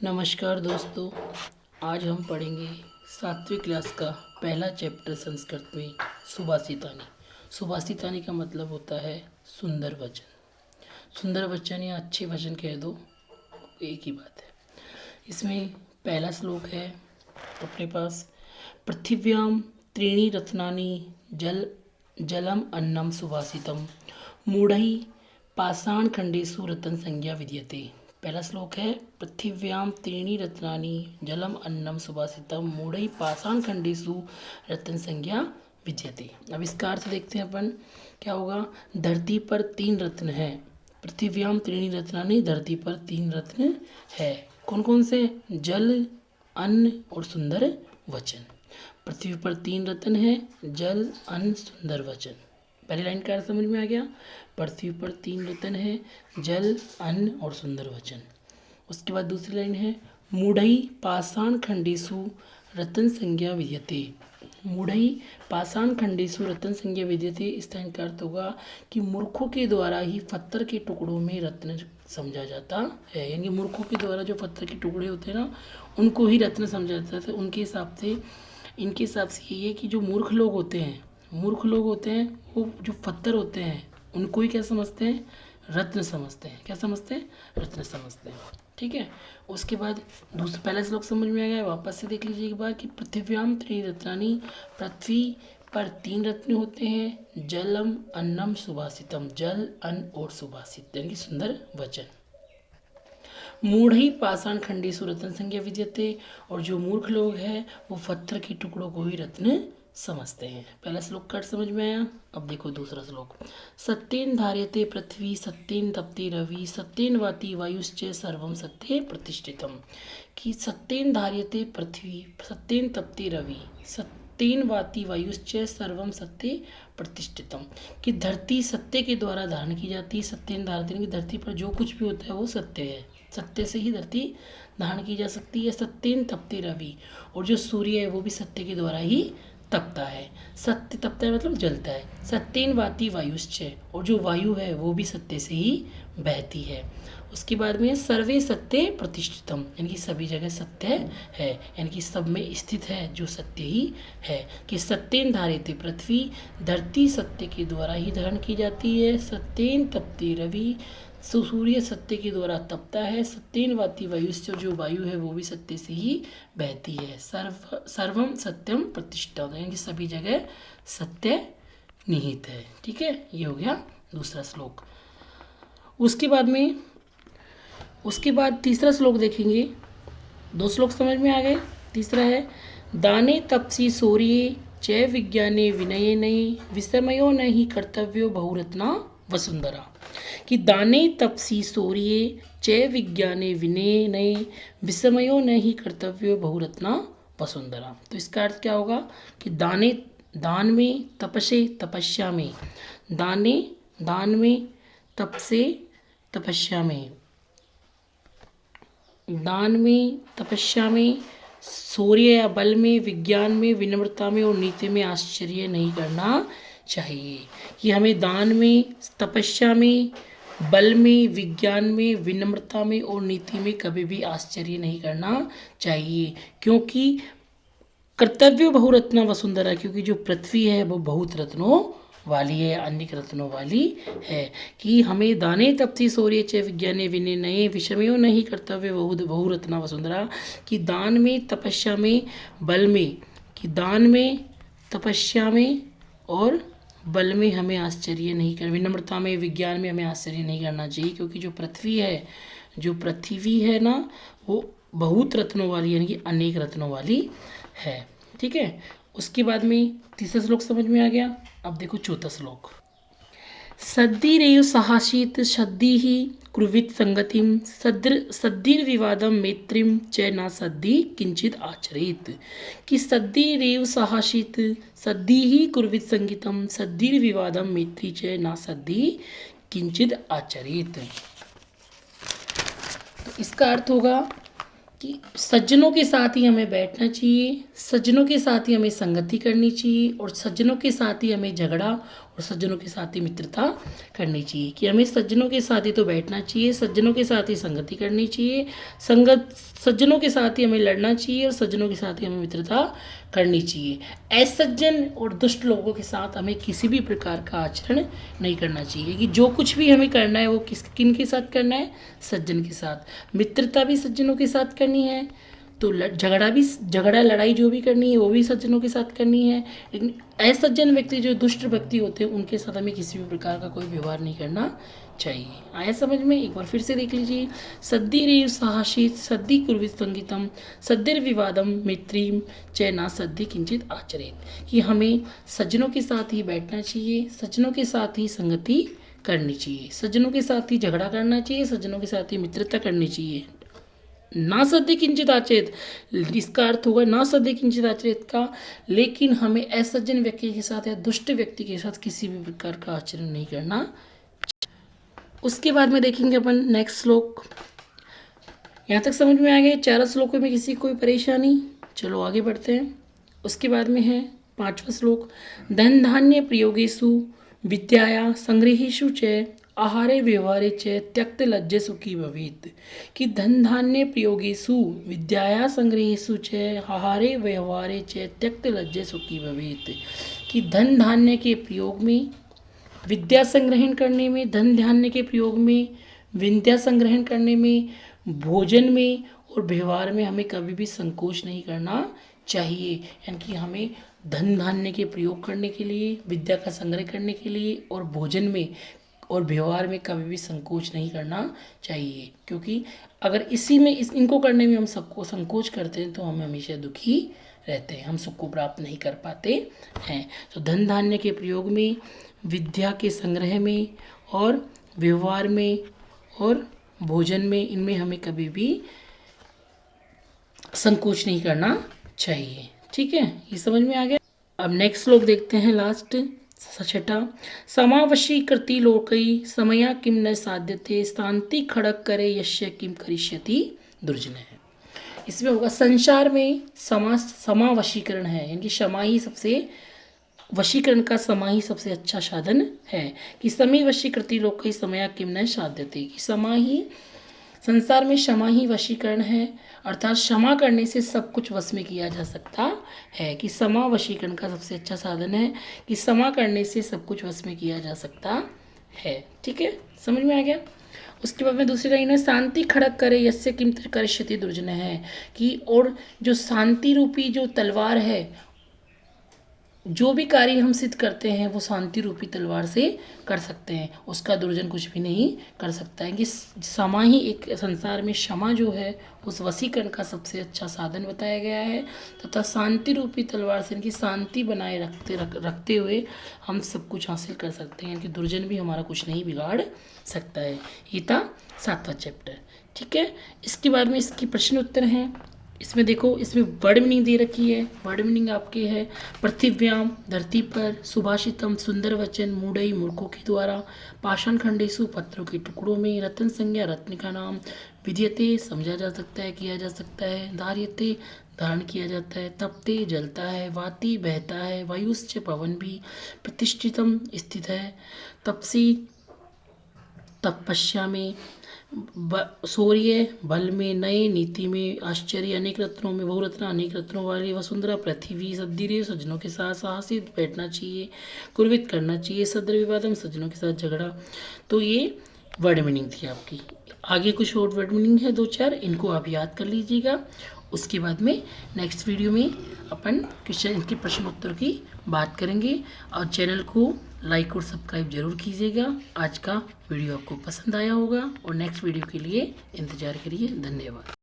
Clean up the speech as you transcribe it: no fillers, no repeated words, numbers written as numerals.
नमस्कार दोस्तों, आज हम पढ़ेंगे 7वीं क्लास का पहला चैप्टर संस्कृत में सुभाषितानी। सुभाषितानी का मतलब होता है सुंदर वचन। सुंदर वचन या अच्छे वचन कह दो, एक ही बात है। इसमें पहला श्लोक है अपने पास, पृथिव्याम त्रीणि रत्नानि जलम अन्नम सुभाषितम मूढ़ै पाषाण खंडेषु रत्न संज्ञा विद्यते। पहला श्लोक है, पृथिव्याम त्रीणि रत्नानि जलम अन्नम सुभाषितम मूढ़ै पाषाण खंडेषु रत्न संज्ञा विद्यते। अब इसका अर्थ देखते हैं अपन, क्या होगा। धरती पर 3 रत्न है। पृथिव्याम त्रीणि रत्नानि, धरती पर 3 रत्न है। कौन कौन से? जल, अन्न और सुंदर वचन। पृथ्वी पर 3 रत्न है, जल, अन्न, सुंदर वचन। पहली लाइन का अर्थ समझ में आ गया। पृथ्वी पर 3 रत्न है, जल, अन्न और सुंदर वचन। उसके बाद दूसरी लाइन है, मूढ़ै पाषाण खंडेषु रत्न संज्ञा विद्यते। मूढ़ै पाषाण खंडेषु रत्न संज्ञा विद्यते। इस लाइन का अर्थ होगा कि मूर्खों के द्वारा ही पत्थर के टुकड़ों में रत्न समझा जाता है। यानी मूर्खों के द्वारा जो पत्थर के टुकड़े होते हैं ना, उनको ही रत्न समझा जाता है। उनके हिसाब से, इनके हिसाब से ये है कि जो मूर्ख लोग होते हैं वो जो पत्थर होते हैं उनको ही क्या समझते हैं? रत्न समझते हैं। क्या समझते हैं? रत्न समझते हैं। ठीक है। उसके बाद दूसरा पहला श्लोक समझ में आ गया। वापस से देख लीजिए एक बार कि पृथिव्याम त्रीणि रत्नानि, पृथ्वी पर 3 रत्न होते हैं, जलम अन्नम सुभाषितम, जल, अन्न और सुभाषित यानी सुंदर वचन। मूढ़ै पाषाण खंडेषु रत्न संज्ञा विद्यते, और जो मूर्ख लोग हैं वो पत्थर के टुकड़ों को ही रत्न समझते हैं। पहला श्लोक का समझ में आया। अब देखो दूसरा श्लोक, सत्येन धार्यते पृथ्वी सत्येन तपति रवि सत्येन वाति वायुश्च सर्वं सत्ये प्रतिष्ठितम। कि सत्येन धार्यते पृथ्वी सत्येन तपति रवि सत्येन वाति वायुश्च सर्वं सत्ये प्रतिष्ठितम। कि धरती सत्य के द्वारा धारण की जाती है। सत्येन धार्यते कि धरती पर जो कुछ भी होता है वो सत्य है। सत्य से ही धरती धारण की जा सकती है। सत्येन तपति रवि, और जो सूर्य है वो भी सत्य के द्वारा ही तपता है। सत्य तपता है मतलब जलता है। सत्येन वाति वायुश्च, और जो वायु है वो भी सत्य से ही बहती है। उसके बाद में सर्वे सत्य प्रतिष्ठितम, यानी कि सभी जगह सत्य है, यानी कि सब में स्थित है जो सत्य ही है। कि सत्येन धार्यते पृथ्वी, धरती सत्य के द्वारा ही धारण की जाती है। सत्येन तपति रवि, सूर्य सत्य के द्वारा तपता है। सत्येन वाति वायुश्च, जो वायु है वो भी सत्य से ही बहती है। सर्वम सत्यम प्रतिष्ठा, यानी कि सभी जगह सत्य निहित है। ठीक है, ये हो गया दूसरा श्लोक। उसके बाद तीसरा श्लोक देखेंगे। 2 श्लोक समझ में आ गए। तीसरा है, दाने तपसि शौर्ये च विज्ञाने विनयने विस्मयो न ही कर्तव्यो बहुरत्ना वसुंधरा। कि दाने तपसि शौर्ये च विज्ञाने विनयने विस्मयो न ही कर्तव्यो बहुरत्ना वसुंधरा। तो इसका अर्थ क्या होगा कि दान में, तपसे तपस्या में, दान में, तप से तपस्या में, दान में, तपस्या में, शौर्य या बल में, विज्ञान में, विनम्रता में और नीति में आश्चर्य नहीं करना चाहिए। कि हमें दान में, तपस्या में, बल में, विज्ञान में, विनम्रता में और नीति में कभी भी आश्चर्य नहीं करना चाहिए। क्योंकि कर्तव्य बहुरत्ना वसुंधरा, क्योंकि जो पृथ्वी है वो बहुत रत्नों वाली है, अनेक रत्नों वाली है। कि हमें दाने तपसि शौर्ये च विज्ञाने विनयने विस्मयो न ही कर्तव्य बहुरत्ना वसुंधरा। कि दान में, तपस्या में, बल में, कि दान में, तपस्या में और बल में हमें आश्चर्य नहीं कर, विनम्रता में, विज्ञान में हमें आश्चर्य नहीं करना चाहिए। क्योंकि जो पृथ्वी है ना, वो बहुत रत्नों वाली यानी कि अनेक रत्नों वाली है। ठीक है। उसके बाद में तीसरा श्लोक समझ में आ गया। अब देखो चौथा श्लोक, सद्धिरेव सहासीत सद्धिः कुर्वीत संगतिम सद्धिर्विवादम मैत्रीम च न सद्धि किंचित आचरेत। कि सद्धिरेव सहासीत सद्धिः कुर्वीत संगीतम सद्धिर्विवादम मैत्री च न सद्धि किंचित आचरेत। तो इसका अर्थ होगा कि सज्जनों के साथ ही हमें बैठना चाहिए, सज्जनों के साथ ही हमें संगति करनी चाहिए, और सज्जनों के साथ ही हमें झगड़ा और सज्जनों के साथ ही मित्रता करनी चाहिए। कि हमें सज्जनों के साथ ही तो बैठना चाहिए, सज्जनों के साथ ही संगति करनी चाहिए, सज्जनों के साथ ही हमें लड़ना चाहिए और सज्जनों के साथ ही हमें मित्रता करनी चाहिए। असज्जन और दुष्ट लोगों के साथ हमें किसी भी प्रकार का आचरण नहीं करना चाहिए। कि जो कुछ भी हमें करना है वो किन के साथ करना है, सज्जन के साथ। मित्रता भी सज्जनों के साथ करनी है, तो झगड़ा लड़ाई जो भी करनी है वो भी सज्जनों के साथ करनी है। लेकिन असज्जन व्यक्ति, जो दुष्ट व्यक्ति होते हैं, उनके साथ हमें किसी भी प्रकार का कोई व्यवहार नहीं करना चाहिए। आया समझ में? एक बार फिर से देख लीजिए। सद्धिरेव साहसित सद्धि कुर्वित संगीतम सद्धिर्विवादम मैत्रीम च न सद्धि किंचित आचरेत। कि हमें सज्जनों के साथ ही बैठना चाहिए, सज्जनों के साथ ही संगति करनी चाहिए, सज्जनों के साथ ही झगड़ा करना चाहिए, सज्जनों के साथ ही मित्रता करनी चाहिए। ना सद्य किंचित आचरित, इसका अर्थ होगा ना सद्य किंचित आचरित का, लेकिन हमें असज्जन व्यक्ति के साथ या दुष्ट व्यक्ति के साथ किसी भी प्रकार का आचरण नहीं करना। उसके बाद में देखेंगे अपन नेक्स्ट श्लोक। यहाँ तक समझ में आ गए? 4 श्लोकों में किसी कोई परेशानी? चलो आगे बढ़ते हैं। उसके बाद में है 5वां श्लोक। धन धान्य प्रयोगेषु विद्याया संग्रहेषु च आहारे व्यवहारे च त्यक्त लज्जे सुखी भवेत्। कि धन धान्य प्रयोगेषु विद्याया संग्रहेषु च आहारे व्यवहारे च त्यक्त लज्जे सुखी भवेत्। कि धन धान्य के प्रयोग में, विद्या संग्रहण करने में, धन धान्य के प्रयोग में, विद्या संग्रहण करने में, भोजन में और व्यवहार में हमें कभी भी संकोच नहीं करना चाहिए। यानी कि हमें धन धान्य के प्रयोग करने के लिए, विद्या का संग्रह करने के लिए और भोजन में और व्यवहार में कभी भी संकोच नहीं करना चाहिए। क्योंकि अगर इनको करने में हम सबको संकोच करते हैं तो हम हमेशा दुखी रहते हैं, हम सुख को प्राप्त नहीं कर पाते हैं। तो धन धान्य के प्रयोग में, विद्या के संग्रह में और व्यवहार में और भोजन में, इनमें हमें कभी भी संकोच नहीं करना चाहिए। ठीक है, ये समझ में आ गया। अब नेक्स्ट श्लोक देखते हैं, लास्ट 6ठा। समावशीकृति लोकई समया किम न साध्यते शांति खड़क करे यश्य किम करिष्यति दुर्जन है। इसमें होगा संसार में समावशीकरण है, यानी कि क्षमा ही सबसे, वशीकरण का समा ही सबसे अच्छा साधन है। कि समय वशीकृति लोकई समया किम न साध्यते। कि समा ही, संसार में क्षमा ही वशीकरण है, अर्थात क्षमा करने से सब कुछ वश में किया जा सकता है। कि समा वशीकरण का सबसे अच्छा साधन है, कि क्षमा करने से सब कुछ वश में किया जा सकता है। ठीक है, समझ में आ गया। उसके बाद में दूसरी लाइन है शांति खड़क करे यस्य किम करिष्यति दुर्जन है। कि और जो शांति रूपी जो तलवार है, जो भी कार्य हम सिद्ध करते हैं वो शांति रूपी तलवार से कर सकते हैं, उसका दुर्जन कुछ भी नहीं कर सकता है। कि क्षमा ही एक, संसार में क्षमा जो है उस वशीकरण का सबसे अच्छा साधन बताया गया है, तथा शांति रूपी तलवार से, इनकी शांति बनाए रखते हुए हम सब कुछ हासिल कर सकते हैं। कि दुर्जन भी हमारा कुछ नहीं बिगाड़ सकता है। ये था 7वां चैप्टर। ठीक है, इसके बाद में इसकी प्रश्न उत्तर हैं। इसमें देखो, इसमें वर्ड मीनिंग दे रखी है। वर्ड मीनिंग आपके है पृथिव्याम, धरती पर, सुभाषितम, सुंदर वचन, मूढ़ई, मूर्खों के द्वारा, पाषाण खंडेशु, पत्थरों के टुकड़ों में, रत्न संज्ञा, रत्न का नाम, विद्यते, समझा जा सकता है, किया जा सकता है, धार्यते, धारण किया जाता है, तपते, जलता है, वाति, बहता है, वायुश्च, पवन भी, प्रतिष्ठितम, स्थित है, तपसी, तपस्या में, सूर्य, बल में, नए, नीति में, आश्चर्य, अनेक रत्नों में, बहुरत्न, अनेक रत्नों वाली, वसुंधरा, पृथ्वी, सद्धिरेव, सज्जनों के साथ साहसित, बैठना चाहिए, कुर्वित, करना चाहिए, सद्धिर्विवादम, सज्जनों के साथ झगड़ा। तो ये वर्ड मीनिंग थी आपकी। आगे कुछ और वर्ड मीनिंग है 2-4, इनको आप याद कर लीजिएगा। उसके बाद में नेक्स्ट वीडियो में अपन क्वेश्चन के प्रश्न उत्तर की बात करेंगे। और चैनल को लाइक और सब्सक्राइब जरूर कीजिएगा। आज का वीडियो आपको पसंद आया होगा और नेक्स्ट वीडियो के लिए इंतज़ार करिए। धन्यवाद।